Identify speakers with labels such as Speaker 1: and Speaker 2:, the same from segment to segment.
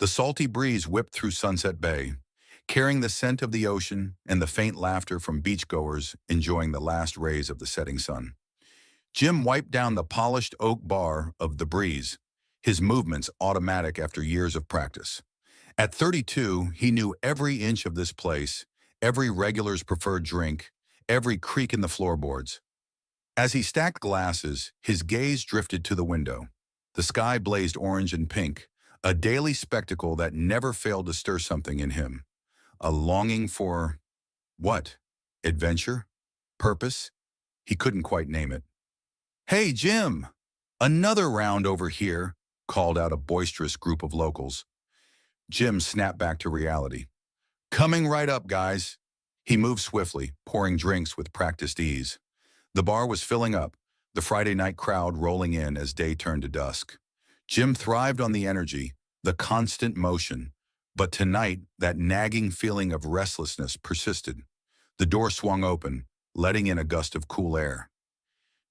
Speaker 1: The salty breeze whipped through Sunset Bay, carrying the scent of the ocean and the faint laughter from beachgoers enjoying the last rays of the setting sun. Jim wiped down the polished oak bar of the breeze, his movements automatic after years of practice. At 32, he knew every inch of this place, every regular's preferred drink, every creak in the floorboards. As he stacked glasses, his gaze drifted to the window. The sky blazed orange and pink, a daily spectacle that never failed to stir something in him. A longing for, what? Adventure? Purpose? He couldn't quite name it. "Hey, Jim! Another round over here," called out a boisterous group of locals. Jim snapped back to reality. "Coming right up, guys." He moved swiftly, pouring drinks with practiced ease. The bar was filling up, the Friday night crowd rolling in as day turned to dusk. Jim thrived on the energy, the constant motion, but tonight that nagging feeling of restlessness persisted. The door swung open, letting in a gust of cool air.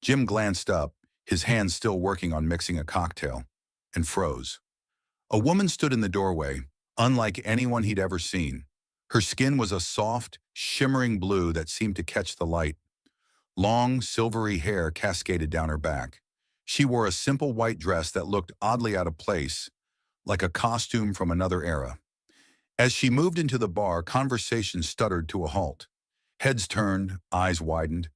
Speaker 1: Jim glanced up, his hands still working on mixing a cocktail, and froze. A woman stood in the doorway, unlike anyone he'd ever seen. Her skin was a soft, shimmering blue that seemed to catch the light. Long, silvery hair cascaded down her back. She wore a simple white dress that looked oddly out of place, like a costume from another era. As she moved into the bar, conversation stuttered to a halt. Heads turned, eyes widened.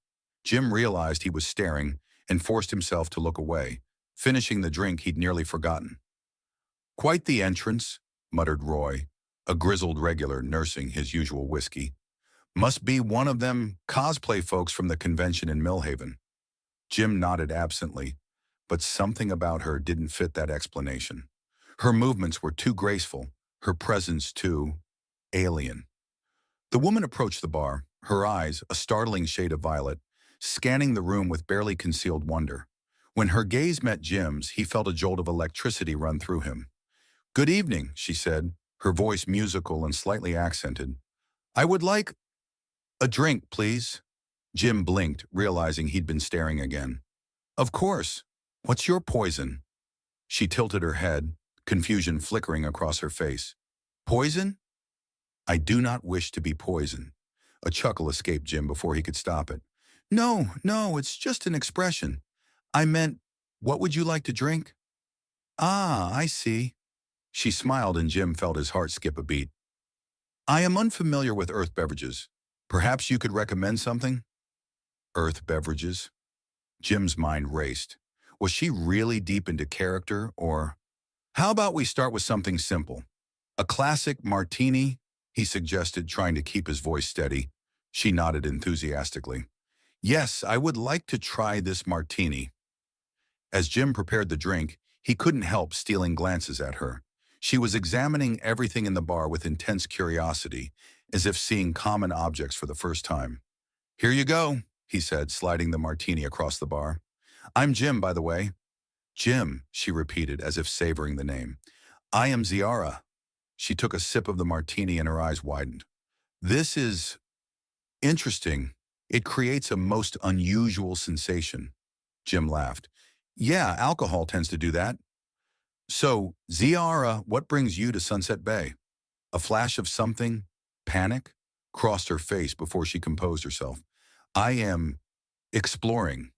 Speaker 1: Jim realized he was staring and forced himself to look away, finishing the drink he'd nearly forgotten. "Quite the entrance," muttered Roy, a grizzled regular nursing his usual whiskey. "Must be one of them cosplay folks from the convention in Millhaven." Jim nodded absently, but something about her didn't fit that explanation. Her movements were too graceful, her presence too alien. The woman approached the bar, her eyes, a startling shade of violet, scanning the room with barely concealed wonder. When her gaze met Jim's, he felt a jolt of electricity run through him. "Good evening," she said, her voice musical and slightly accented. "I would like a drink, please." Jim blinked, realizing he'd been staring again. "Of course. What's your poison?" She tilted her head, confusion flickering across her face. "Poison? I do not wish to be poisoned." A chuckle escaped Jim before he could stop it. No, it's just an expression. I meant, what would you like to drink?" "Ah, I see." She smiled and Jim felt his heart skip a beat. "I am unfamiliar with earth beverages. Perhaps you could recommend something?" Earth beverages? Jim's mind raced. Was she really deep into character, or... "How about we start with something simple? A classic martini," he suggested, trying to keep his voice steady. She nodded enthusiastically. "Yes, I would like to try this martini." As Jim prepared the drink, he couldn't help stealing glances at her. She was examining everything in the bar with intense curiosity, as if seeing common objects for the first time. "Here you go," he said, sliding the martini across the bar. "I'm Jim, by the way." "Jim," she repeated, as if savoring the name. "I am Ziara." She took a sip of the martini and her eyes widened. "This is interesting. It creates a most unusual sensation." Jim laughed. "Yeah, alcohol tends to do that." "So, Ziara, what brings you to Sunset Bay?" A flash of something, panic, crossed her face before she composed herself. "I am exploring,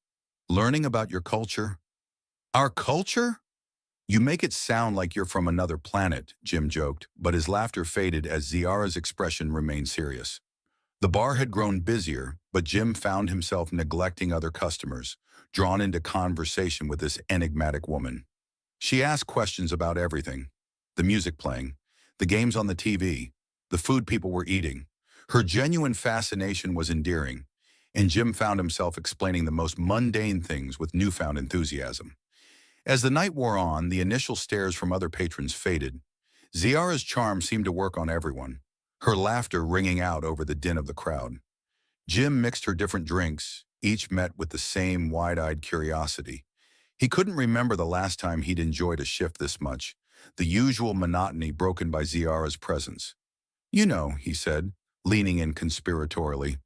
Speaker 1: learning about your culture." "Our culture?" "You make it sound like you're from another planet," Jim joked, but his laughter faded as Ziara's expression remained serious. The bar had grown busier, but Jim found himself neglecting other customers, drawn into conversation with this enigmatic woman. She asked questions about everything: the music playing, the games on the TV, the food people were eating. Her genuine fascination was endearing, and Jim found himself explaining the most mundane things with newfound enthusiasm. As the night wore on, the initial stares from other patrons faded. Ziara's charm seemed to work on everyone, her laughter ringing out over the din of the crowd. Jim mixed her different drinks, each met with the same wide-eyed curiosity. He couldn't remember the last time he'd enjoyed a shift this much, the usual monotony broken by Ziara's presence. "You know," he said, leaning in conspiratorially,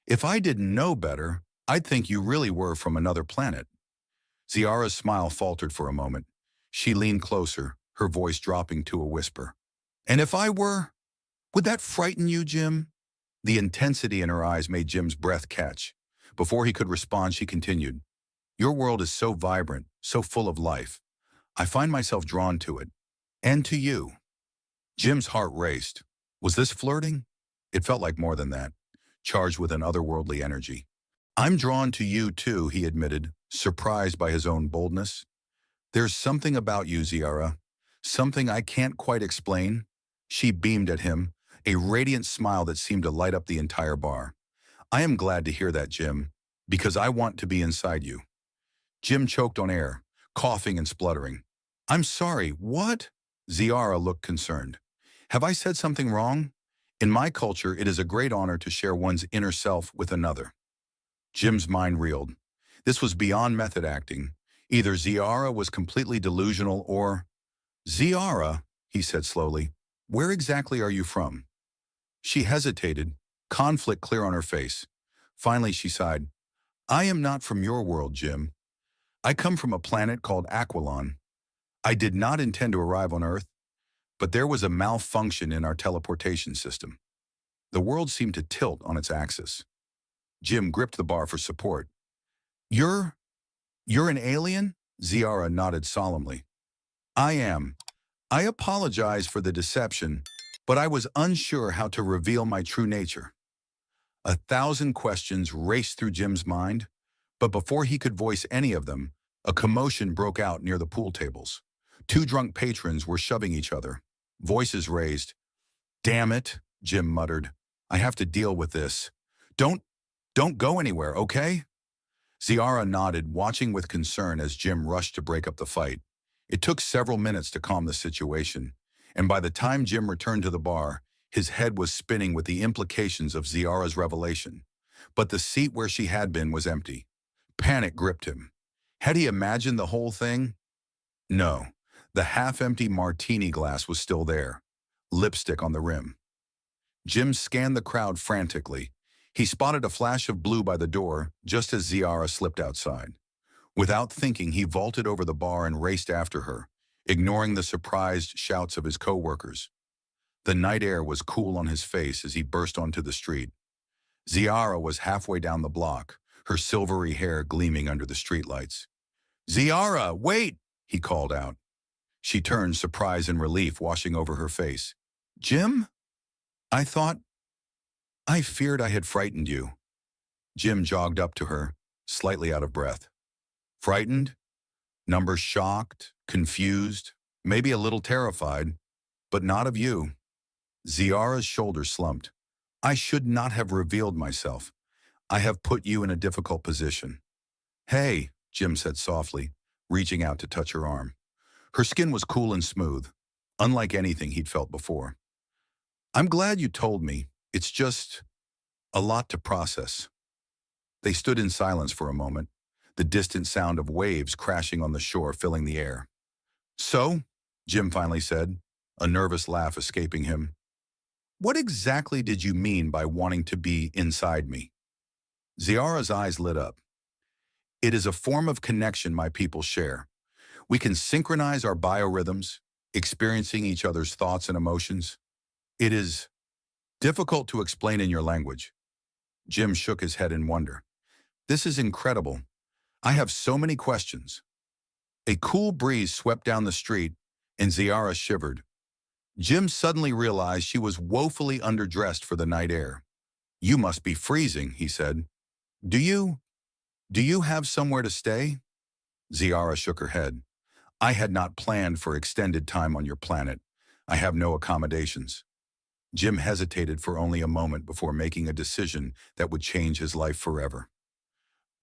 Speaker 1: "if I didn't know better, I'd think you really were from another planet." Ziara's smile faltered for a moment. She leaned closer, her voice dropping to a whisper. And if I were, would that frighten you, Jim? The intensity in her eyes made Jim's breath catch. Before he could respond, she continued, Your world is so vibrant, so full of life. I find myself drawn to it. And to you. Jim's heart raced. Was this flirting? It felt like more than that, charged with an otherworldly energy. I'm drawn to you too, he admitted, surprised by his own boldness. There's something about you, Ziara. Something I can't quite explain. She beamed at him, a radiant smile that seemed to light up the entire bar. I am glad to hear that, Jim, because I want to be inside you. Jim choked on air, coughing and spluttering. I'm sorry, what? Ziara looked concerned. Have I said something wrong? In my culture, it is a great honor to share one's inner self with another. Jim's mind reeled. This was beyond method acting. Either Ziara was completely delusional or... Ziara, he said slowly, where exactly are you from? She hesitated, conflict clear on her face. Finally, she sighed. I am not from your world, Jim. I come from a planet called Aquilon. I did not intend to arrive on Earth, but there was a malfunction in our teleportation system. The world seemed to tilt on its axis. Jim gripped the bar for support. You're an alien? Ziara nodded solemnly. I am. I apologize for the deception, but I was unsure how to reveal my true nature. 1,000 questions raced through Jim's mind, but before he could voice any of them, a commotion broke out near the pool tables. Two drunk patrons were shoving each other, voices raised. Damn it, Jim muttered. I have to deal with this. Don't go anywhere, okay? Ziara nodded, watching with concern as Jim rushed to break up the fight. It took several minutes to calm the situation, and by the time Jim returned to the bar, his head was spinning with the implications of Ziara's revelation. But the seat where she had been was empty. Panic gripped him. Had he imagined the whole thing? No. The half-empty martini glass was still there, lipstick on the rim. Jim scanned the crowd frantically. He spotted a flash of blue by the door just as Ziara slipped outside. Without thinking, he vaulted over the bar and raced after her, ignoring the surprised shouts of his co-workers. The night air was cool on his face as he burst onto the street. Ziara was halfway down the block, her silvery hair gleaming under the streetlights. Ziara, wait! He called out. She turned, surprise and relief washing over her face. Jim? I feared I had frightened you. Jim jogged up to her, slightly out of breath. Frightened? Number shocked, confused, maybe a little terrified, but not of you. Ziara's shoulders slumped. I should not have revealed myself. I have put you in a difficult position. Hey, Jim said softly, reaching out to touch her arm. Her skin was cool and smooth, unlike anything he'd felt before. I'm glad you told me. It's just a lot to process. They stood in silence for a moment, the distant sound of waves crashing on the shore filling the air. So, Jim finally said, a nervous laugh escaping him, what exactly did you mean by wanting to be inside me? Ziara's eyes lit up. It is a form of connection my people share. We can synchronize our biorhythms, experiencing each other's thoughts and emotions. It is difficult to explain in your language. Jim shook his head in wonder. This is incredible. I have so many questions. A cool breeze swept down the street, and Ziara shivered. Jim suddenly realized she was woefully underdressed for the night air. You must be freezing, he said. Do you have somewhere to stay? Ziara shook her head. I had not planned for extended time on your planet. I have no accommodations. Jim hesitated for only a moment before making a decision that would change his life forever.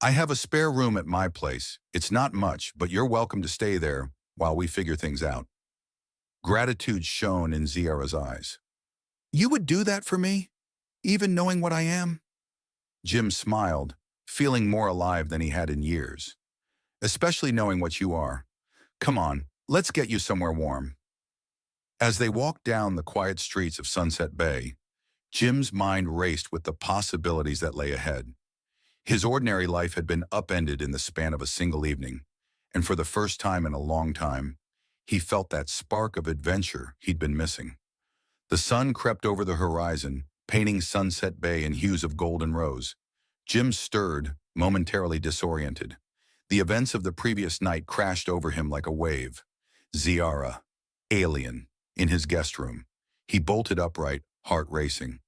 Speaker 1: I have a spare room at my place. It's not much, but you're welcome to stay there while we figure things out. Gratitude shone in Ziara's eyes. You would do that for me, even knowing what I am? Jim smiled, feeling more alive than he had in years. Especially knowing what you are. Come on, let's get you somewhere warm. As they walked down the quiet streets of Sunset Bay, Jim's mind raced with the possibilities that lay ahead. His ordinary life had been upended in the span of a single evening, and for the first time in a long time, He felt that spark of adventure he'd been missing. The sun crept over the horizon, painting Sunset Bay in hues of gold and rose. Jim stirred, momentarily disoriented. The events of the previous night crashed over him like a wave. Ziara, alien, in his guest room. He bolted upright, heart racing.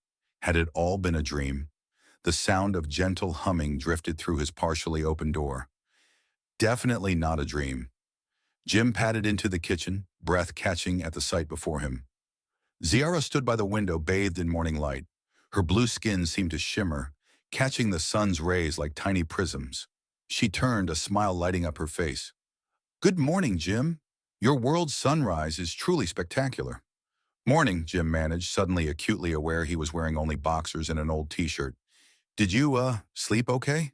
Speaker 1: Had it all been a dream? The sound of gentle humming drifted through his partially open door. Definitely not a dream. Jim padded into the kitchen, breath catching at the sight before him. Ziara stood by the window, bathed in morning light. Her blue skin seemed to shimmer, catching the sun's rays like tiny prisms. She turned, a smile lighting up her face. "Good morning, Jim. Your world's sunrise is truly spectacular." "Morning," Jim managed, suddenly acutely aware he was wearing only boxers and an old t-shirt. "Did you, sleep okay?"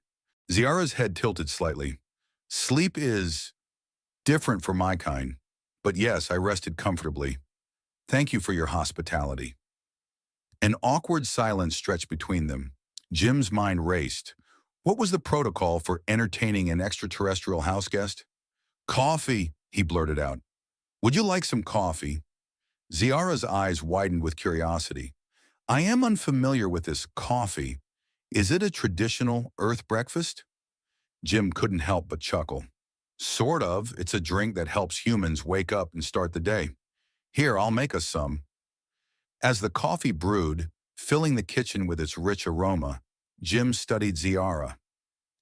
Speaker 1: Ziara's head tilted slightly. "Sleep is different for my kind. But yes, I rested comfortably. Thank you for your hospitality." An awkward silence stretched between them. Jim's mind raced. What was the protocol for entertaining an extraterrestrial house guest? "Coffee," he blurted out. "Would you like some coffee?" Ziara's eyes widened with curiosity. "I am unfamiliar with this coffee. Is it a traditional Earth breakfast?" Jim couldn't help but chuckle. "Sort of. It's a drink that helps humans wake up and start the day. Here, I'll make us some." As the coffee brewed, filling the kitchen with its rich aroma, Jim studied Ziara.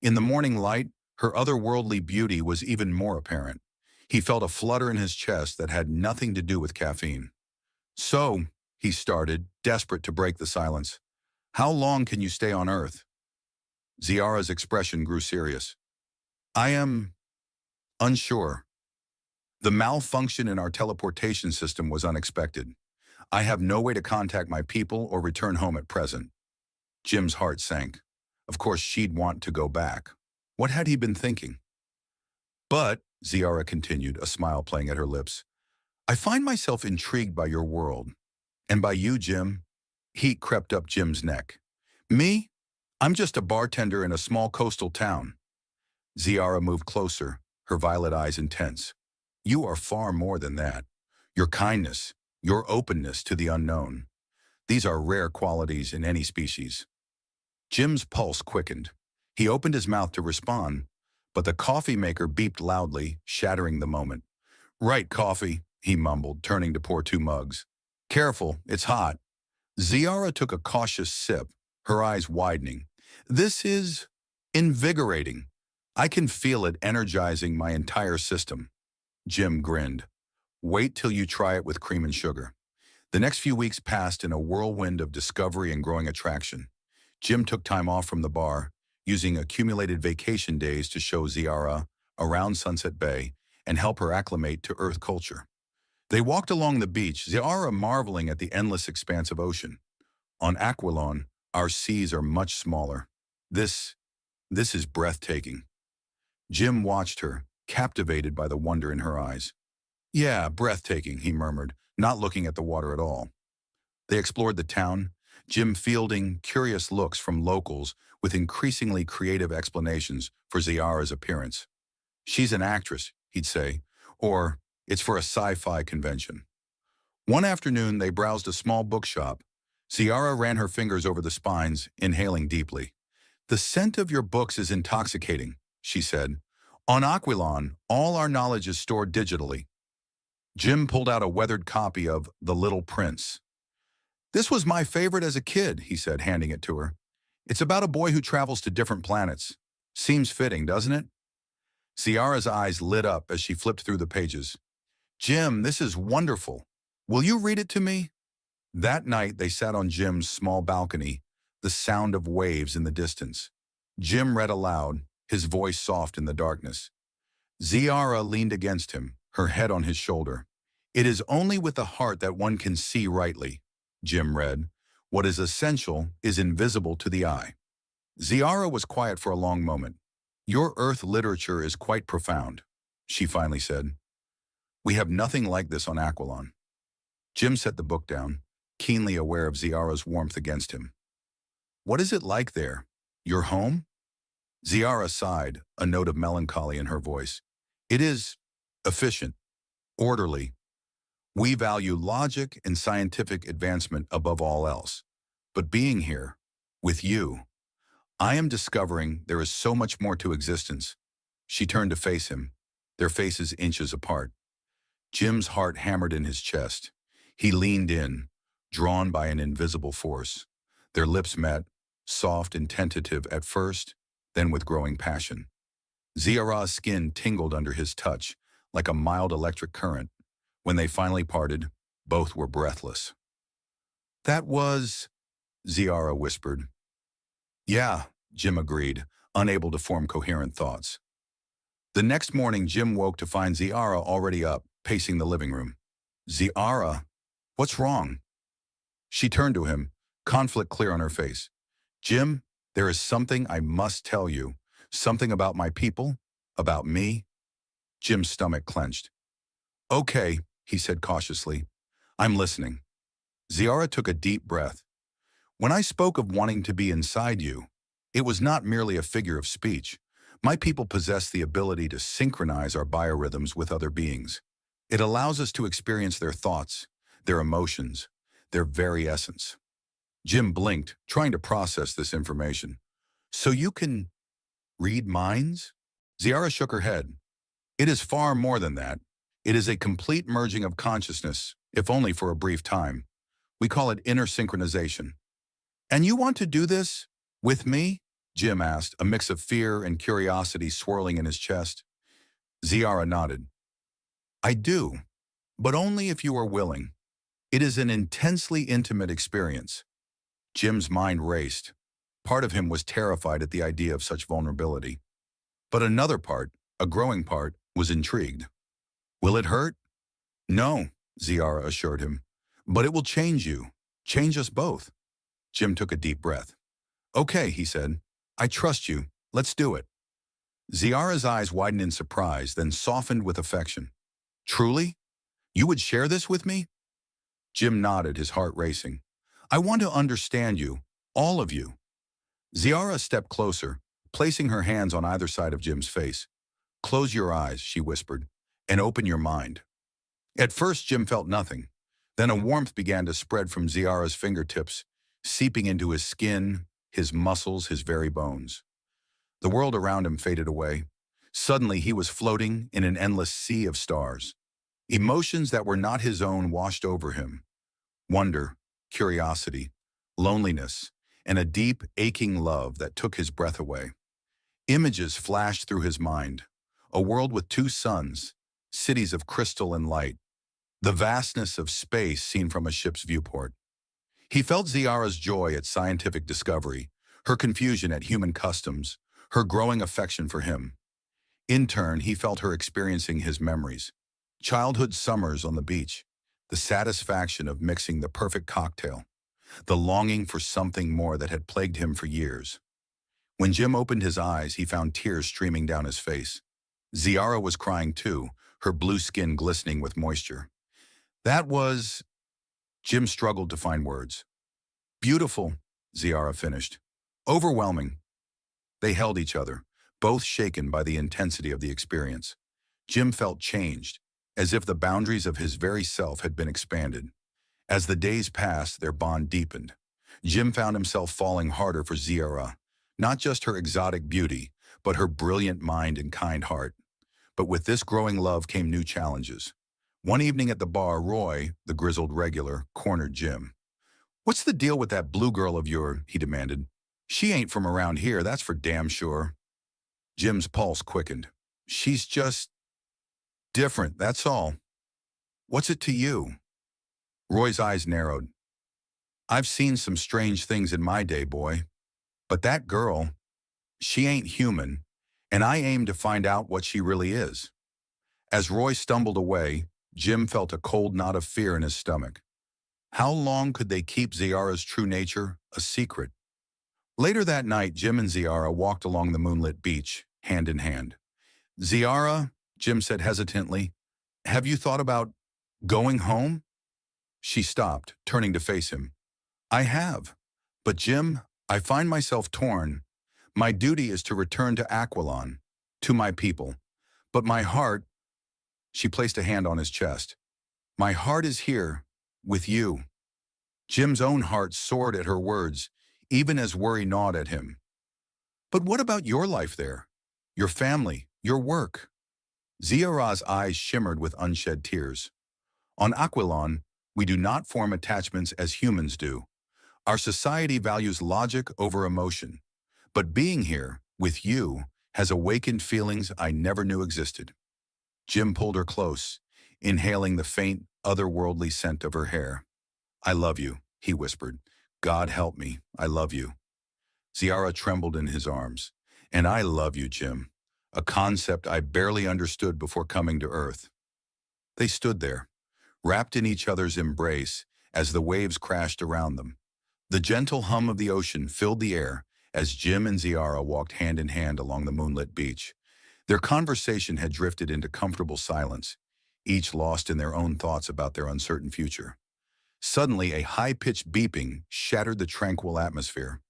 Speaker 1: In the morning light, her otherworldly beauty was even more apparent. He felt a flutter in his chest that had nothing to do with caffeine. "So," he started, desperate to break the silence, "how long can you stay on Earth?" Ziara's expression grew serious. "I am unsure. The malfunction in our teleportation system was unexpected. I have no way to contact my people or return home at present." Jim's heart sank. Of course she'd want to go back. What had he been thinking? "But," Ziara continued, a smile playing at her lips, "I find myself intrigued by your world. And by you, Jim." Heat crept up Jim's neck. "Me? I'm just a bartender in a small coastal town." Ziara moved closer, her violet eyes intense. "You are far more than that. Your kindness, your openness to the unknown. These are rare qualities in any species." Jim's pulse quickened. He opened his mouth to respond, but the coffee maker beeped loudly, shattering the moment. "Right, coffee," he mumbled, turning to pour 2 mugs. "Careful, it's hot." Ziara took a cautious sip, her eyes widening. "This is invigorating. I can feel it energizing my entire system." Jim grinned. "Wait till you try it with cream and sugar." The next few weeks passed in a whirlwind of discovery and growing attraction. Jim took time off from the bar, using accumulated vacation days to show Ziara around Sunset Bay and help her acclimate to Earth culture. They walked along the beach, Ziara marveling at the endless expanse of ocean. "On Aquilon, our seas are much smaller. This is breathtaking." Jim watched her, captivated by the wonder in her eyes. "Yeah, breathtaking," he murmured, not looking at the water at all. They explored the town, Jim fielding curious looks from locals with increasingly creative explanations for Ziara's appearance. "She's an actress," he'd say, or "it's for a sci-fi convention." One afternoon, they browsed a small bookshop. Ziara ran her fingers over the spines, inhaling deeply. "The scent of your books is intoxicating," she said. "On Aquilon, all our knowledge is stored digitally." Jim pulled out a weathered copy of The Little Prince. "This was my favorite as a kid," he said, handing it to her. "It's about a boy who travels to different planets. Seems fitting, doesn't it?" Ziara's eyes lit up as she flipped through the pages. "Jim, this is wonderful. Will you read it to me?" That night, they sat on Jim's small balcony, the sound of waves in the distance. Jim read aloud, his voice soft in the darkness. Ziara leaned against him, her head on his shoulder. "It is only with the heart that one can see rightly," Jim read. "What is essential is invisible to the eye." Ziara was quiet for a long moment. "Your Earth literature is quite profound," she finally said. "We have nothing like this on Aquilon." Jim set the book down, keenly aware of Ziara's warmth against him. "What is it like there? Your home?" Ziara sighed, a note of melancholy in her voice. "It is efficient. orderly. We value logic and scientific advancement above all else. But being here, with you, I am discovering there is so much more to existence. She turned to face him, their faces inches apart. Jim's heart hammered in his chest. He leaned in, drawn by an invisible force. Their lips met, soft and tentative at first, then with growing passion. Ziara's skin tingled under his touch, like a mild electric current. When they finally parted, both were breathless. "That was," Ziara whispered. "Yeah," Jim agreed, unable to form coherent thoughts. The next morning, Jim woke to find Ziara already up, pacing the living room. "Ziara, what's wrong?" She turned to him, conflict clear on her face. "Jim, there is something I must tell you. Something about my people, about me." Jim's stomach clenched. "Okay," he said cautiously. "I'm listening." Ziara took a deep breath. "When I spoke of wanting to be inside you, it was not merely a figure of speech. My people possess the ability to synchronize our biorhythms with other beings. It allows us to experience their thoughts, their emotions, their very essence." Jim blinked, trying to process this information. "So you can read minds?" Ziara shook her head. "It is far more than that. It is a complete merging of consciousness, if only for a brief time. We call it inner synchronization." "And you want to do this with me?" Jim asked, a mix of fear and curiosity swirling in his chest. Ziara nodded. "I do, but only if you are willing. It is an intensely intimate experience." Jim's mind raced. Part of him was terrified at the idea of such vulnerability. But another part, a growing part, was intrigued. "Will it hurt?" "No," Ziara assured him. "But it will change you. Change us both." Jim took a deep breath. "Okay," he said. "I trust you. Let's do it." Ziara's eyes widened in surprise, then softened with affection. "Truly? You would share this with me?" Jim nodded, his heart racing. "I want to understand you, all of you." Ziara stepped closer, placing her hands on either side of Jim's face. "Close your eyes," she whispered, "and open your mind." At first, Jim felt nothing. Then a warmth began to spread from Ziara's fingertips, seeping into his skin, his muscles, his very bones. The world around him faded away. Suddenly, he was floating in an endless sea of stars. Emotions that were not his own washed over him. Wonder, curiosity, loneliness, and a deep, aching love that took his breath away. Images flashed through his mind. A world with two suns, cities of crystal and light. The vastness of space seen from a ship's viewport. He felt Ziara's joy at scientific discovery, her confusion at human customs, her growing affection for him. In turn, he felt her experiencing his memories. Childhood summers on the beach, the satisfaction of mixing the perfect cocktail, the longing for something more that had plagued him for years. When Jim opened his eyes, he found tears streaming down his face. Ziara was crying too, her blue skin glistening with moisture. "That was..." Jim struggled to find words. "Beautiful," Ziara finished. "Overwhelming." They held each other, both shaken by the intensity of the experience. Jim felt changed, as if the boundaries of his very self had been expanded. As the days passed, their bond deepened. Jim found himself falling harder for Ziara, not just her exotic beauty, but her brilliant mind and kind heart. But with this growing love came new challenges. One evening at the bar, Roy, the grizzled regular, cornered Jim. "What's the deal with that blue girl of yours?" he demanded. "She ain't from around here, that's for damn sure." Jim's pulse quickened. "She's just different, that's all." "What's it to you?" Roy's eyes narrowed. "I've seen some strange things in my day, boy. But that girl, she ain't human, and I aim to find out what she really is." As Roy stumbled away, Jim felt a cold knot of fear in his stomach. How long could they keep Ziara's true nature a secret? Later that night, Jim and Ziara walked along the moonlit beach, hand in hand. "Ziara," Jim said hesitantly, "have you thought about going home?" She stopped, turning to face him. "I have. But Jim, I find myself torn. My duty is to return to Aquilon, to my people. But my heart, She placed a hand on his chest. My heart is here, with you. Jim's own heart soared at her words, even as worry gnawed at him. But what about your life there? Your family, your work? Ziara's eyes shimmered with unshed tears. On Aquilon, we do not form attachments as humans do. Our society values logic over emotion. But being here, with you, has awakened feelings I never knew existed. Jim pulled her close, inhaling the faint, otherworldly scent of her hair. I love you, he whispered. God help me, I love you. Ziara trembled in his arms. And I love you, Jim, a concept I barely understood before coming to Earth. They stood there, wrapped in each other's embrace as the waves crashed around them. The gentle hum of the ocean filled the air as Jim and Ziara walked hand in hand along the moonlit beach. Their conversation had drifted into comfortable silence, each lost in their own thoughts about their uncertain future. Suddenly, a high-pitched beeping shattered the tranquil atmosphere.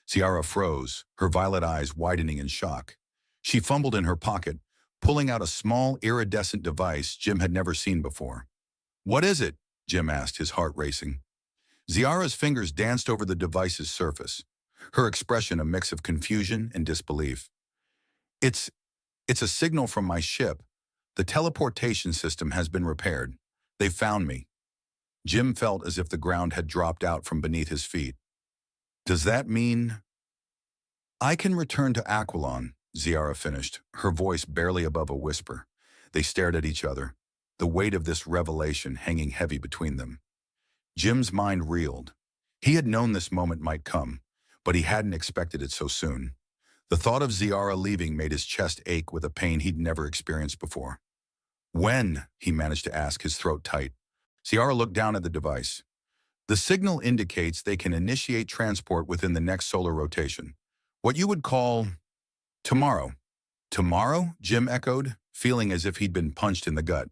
Speaker 1: Ziara froze, her violet eyes widening in shock. She fumbled in her pocket, pulling out a small, iridescent device Jim had never seen before. What is it? Jim asked, his heart racing. Ziara's fingers danced over the device's surface, her expression a mix of confusion and disbelief. It's a signal from my ship. The teleportation system has been repaired. They found me. Jim felt as if the ground had dropped out from beneath his feet. Does that mean I can return to Aquilon? Ziara finished, her voice barely above a whisper. They stared at each other, the weight of this revelation hanging heavy between them. Jim's mind reeled. He had known this moment might come, but he hadn't expected it so soon. The thought of Ziara leaving made his chest ache with a pain he'd never experienced before. When? He managed to ask, his throat tight. Ziara looked down at the device. The signal indicates they can initiate transport within the next solar rotation. What you would call tomorrow. Tomorrow? Jim echoed, feeling as if he'd been punched in the gut.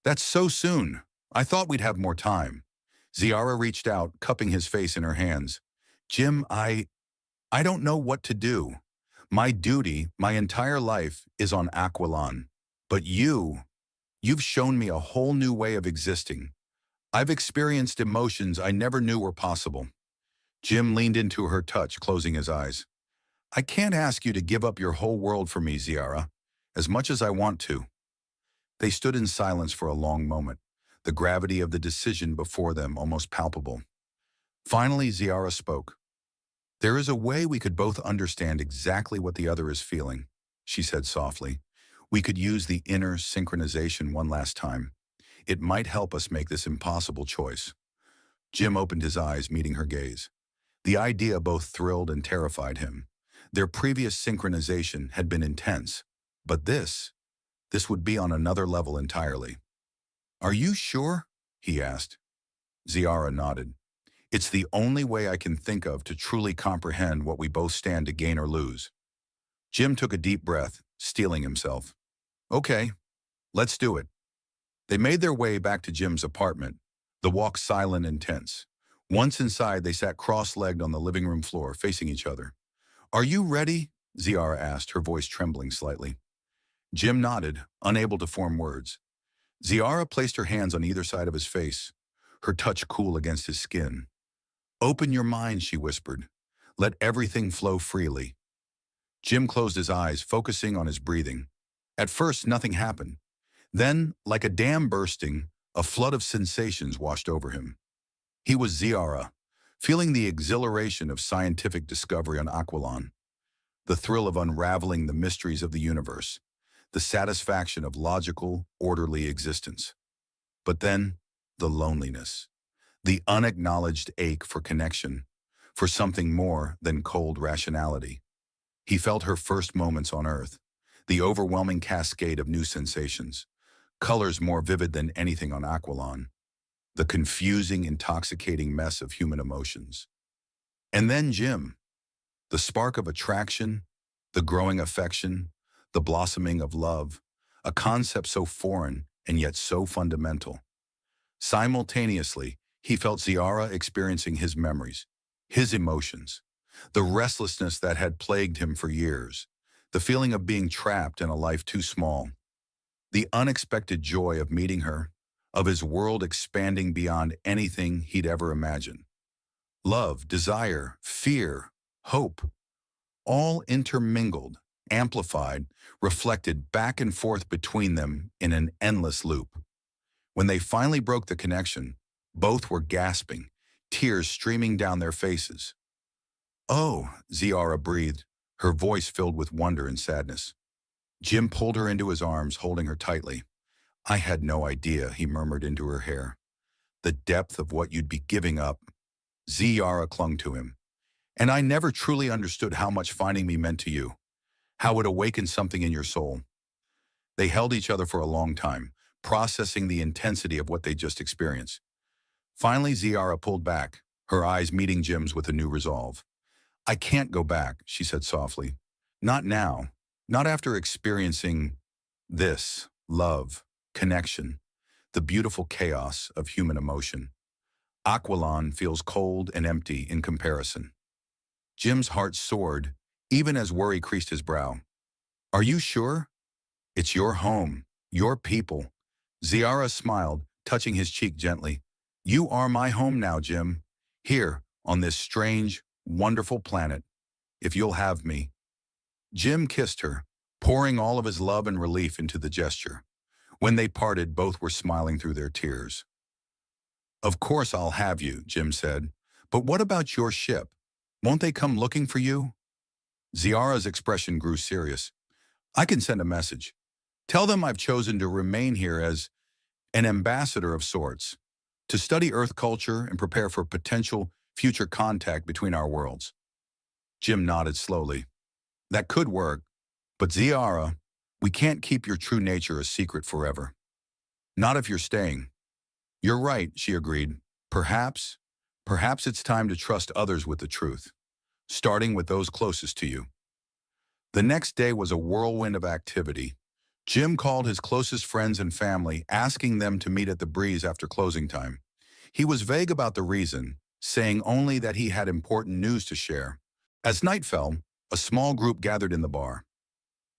Speaker 1: That's so soon. I thought we'd have more time. Ziara reached out, cupping his face in her hands. Jim, I don't know what to do. My duty, my entire life, is on Aquilon. But you've shown me a whole new way of existing. I've experienced emotions I never knew were possible. Jim leaned into her touch, closing his eyes. I can't ask you to give up your whole world for me, Ziara, as much as I want to. They stood in silence for a long moment, the gravity of the decision before them almost palpable. Finally, Ziara spoke. There is a way we could both understand exactly what the other is feeling, she said softly. We could use the inner synchronization one last time. It might help us make this impossible choice. Jim opened his eyes, meeting her gaze. The idea both thrilled and terrified him. Their previous synchronization had been intense, but this would be on another level entirely. Are you sure? He asked. Ziara nodded. It's the only way I can think of to truly comprehend what we both stand to gain or lose. Jim took a deep breath, steeling himself. Okay, let's do it. They made their way back to Jim's apartment, the walk silent and tense. Once inside, they sat cross-legged on the living room floor, facing each other. Are you ready? Ziara asked, her voice trembling slightly. Jim nodded, unable to form words. Ziara placed her hands on either side of his face, her touch cool against his skin. Open your mind, she whispered. Let everything flow freely. Jim closed his eyes, focusing on his breathing. At first, nothing happened. Then, like a dam bursting, a flood of sensations washed over him. He was Ziara, feeling the exhilaration of scientific discovery on Aquilon, the thrill of unraveling the mysteries of the universe, the satisfaction of logical, orderly existence. But then, the loneliness, the unacknowledged ache for connection, for something more than cold rationality. He felt her first moments on Earth, the overwhelming cascade of new sensations, colors more vivid than anything on Aquilon, the confusing, intoxicating mess of human emotions. And then Jim, the spark of attraction, the growing affection, the blossoming of love, a concept so foreign and yet so fundamental. Simultaneously, he felt Ziara experiencing his memories, his emotions, the restlessness that had plagued him for years, the feeling of being trapped in a life too small. the unexpected joy of meeting her, of his world expanding beyond anything he'd ever imagined. Love, desire, fear, hope, all intermingled, amplified, reflected back and forth between them in an endless loop. When they finally broke the connection, both were gasping, tears streaming down their faces. "Oh," Ziara breathed, her voice filled with wonder and sadness. Jim pulled her into his arms, holding her tightly. "I had no idea," he murmured into her hair. "The depth of what you'd be giving up." Ziara clung to him. "And I never truly understood how much finding me meant to you, how it awakened something in your soul." They held each other for a long time, processing the intensity of what they just experienced. Finally, Ziara pulled back, her eyes meeting Jim's with a new resolve. "I can't go back," she said softly. "Not now. Not after experiencing this, love, connection, the beautiful chaos of human emotion. Aquilon feels cold and empty in comparison." Jim's heart soared, even as worry creased his brow. "Are you sure? It's your home, your people." Ziara smiled, touching his cheek gently. "You are my home now, Jim. Here, on this strange, wonderful planet. If you'll have me." Jim kissed her, pouring all of his love and relief into the gesture. When they parted, both were smiling through their tears. "Of course I'll have you," Jim said. "But what about your ship? Won't they come looking for you?" Ziara's expression grew serious. "I can send a message. Tell them I've chosen to remain here as an ambassador of sorts, to study Earth culture and prepare for potential future contact between our worlds." Jim nodded slowly. "That could work, but Ziara, we can't keep your true nature a secret forever. Not if you're staying." "You're right," she agreed. Perhaps it's time to trust others with the truth, starting with those closest to you." The next day was a whirlwind of activity. Jim called his closest friends and family, asking them to meet at the Breeze after closing time. He was vague about the reason, saying only that he had important news to share. As night fell, a small group gathered in the bar.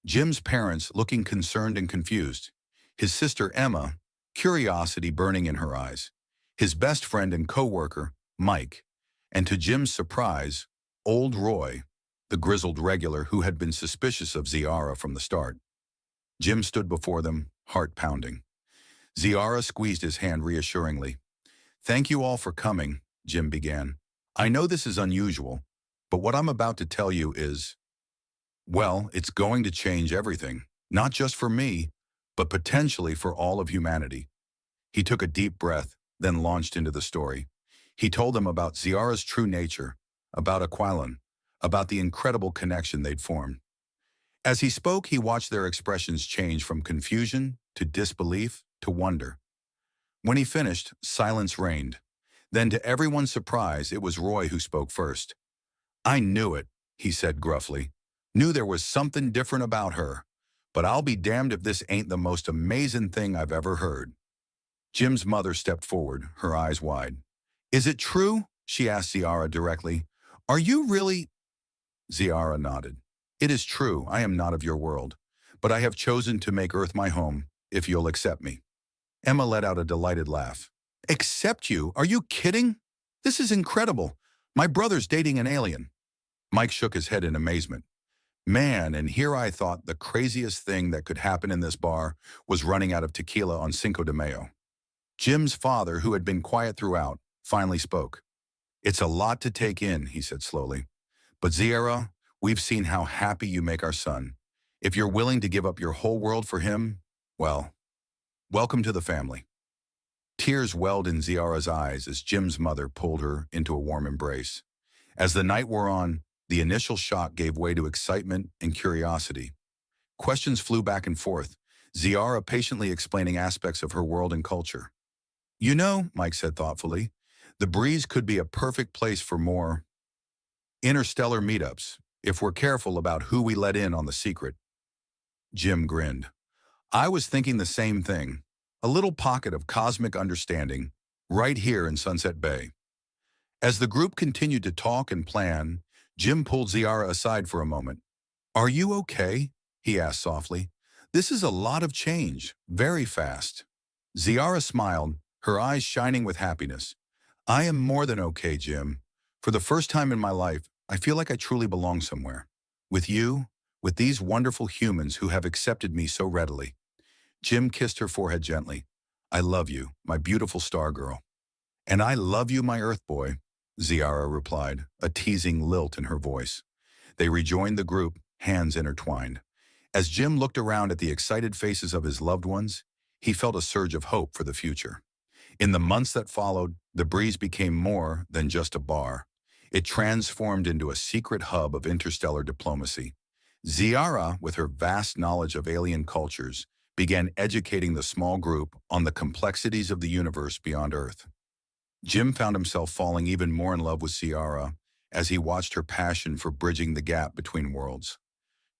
Speaker 1: Jim's parents looking concerned and confused. His sister Emma, curiosity burning in her eyes. His best friend and co-worker, Mike. And to Jim's surprise, old Roy, the grizzled regular who had been suspicious of Ziara from the start. Jim stood before them, heart pounding. Ziara squeezed his hand reassuringly. "Thank you all for coming," Jim began. "I know this is unusual, but what I'm about to tell you is, well, it's going to change everything, not just for me, but potentially for all of humanity." He took a deep breath, then launched into the story. He told them about Ziara's true nature, about Aquilon, about the incredible connection they'd formed. As he spoke, he watched their expressions change from confusion to disbelief to wonder. When he finished, silence reigned. Then, to everyone's surprise, it was Roy who spoke first. "I knew it," he said gruffly. "Knew there was something different about her. But I'll be damned if this ain't the most amazing thing I've ever heard." Jim's mother stepped forward, her eyes wide. "Is it true?" she asked Ziara directly. "Are you really—" Ziara nodded. "It is true, I am not of your world, but I have chosen to make Earth my home, if you'll accept me." Emma let out a delighted laugh. "Accept you? Are you kidding? This is incredible. My brother's dating an alien." Mike shook his head in amazement. "Man, and here I thought the craziest thing that could happen in this bar was running out of tequila on Cinco de Mayo." Jim's father, who had been quiet throughout, finally spoke. "It's a lot to take in," he said slowly. "But Ziara, we've seen how happy you make our son. If you're willing to give up your whole world for him, well, welcome to the family." Tears welled in Ziara's eyes as Jim's mother pulled her into a warm embrace. As the night wore on, the initial shock gave way to excitement and curiosity. Questions flew back and forth, Ziara patiently explaining aspects of her world and culture. "You know," Mike said thoughtfully, "the Breeze could be a perfect place for more interstellar meetups, if we're careful about who we let in on the secret." Jim grinned. "I was thinking the same thing. A little pocket of cosmic understanding, right here in Sunset Bay." As the group continued to talk and plan, Jim pulled Ziara aside for a moment. "Are you okay?" he asked softly. This is a lot of change, very fast. Ziara smiled, her eyes shining with happiness. I am more than okay, Jim. For the first time in my life, I feel like I truly belong somewhere. With you, with these wonderful humans who have accepted me so readily. Jim kissed her forehead gently. I love you, my beautiful star girl. And I love you, my Earth boy, Ziara replied, a teasing lilt in her voice. They rejoined the group, hands intertwined. As Jim looked around at the excited faces of his loved ones, he felt a surge of hope for the future. In the months that followed, the breeze became more than just a bar. It transformed into a secret hub of interstellar diplomacy. Ziara, with her vast knowledge of alien cultures, began educating the small group on the complexities of the universe beyond Earth. Jim found himself falling even more in love with Ziara as he watched her passion for bridging the gap between worlds.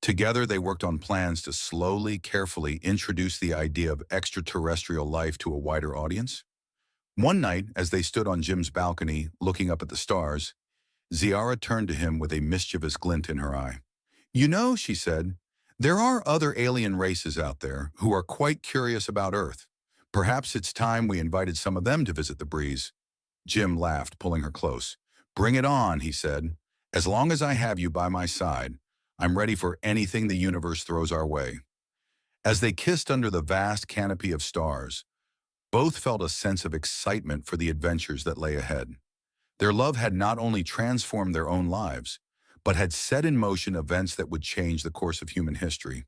Speaker 1: Together, they worked on plans to slowly, carefully introduce the idea of extraterrestrial life to a wider audience. One night, as they stood on Jim's balcony, looking up at the stars, Ziara turned to him with a mischievous glint in her eye. You know, she said, there are other alien races out there who are quite curious about Earth. Perhaps it's time we invited some of them to visit the breeze. Jim laughed, pulling her close. Bring it on, he said. As long as I have you by my side, I'm ready for anything the universe throws our way. As they kissed under the vast canopy of stars, both felt a sense of excitement for the adventures that lay ahead. Their love had not only transformed their own lives, but had set in motion events that would change the course of human history.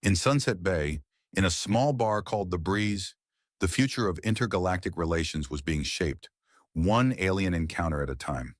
Speaker 1: In Sunset Bay, in a small bar called The Breeze, the future of intergalactic relations was being shaped, one alien encounter at a time.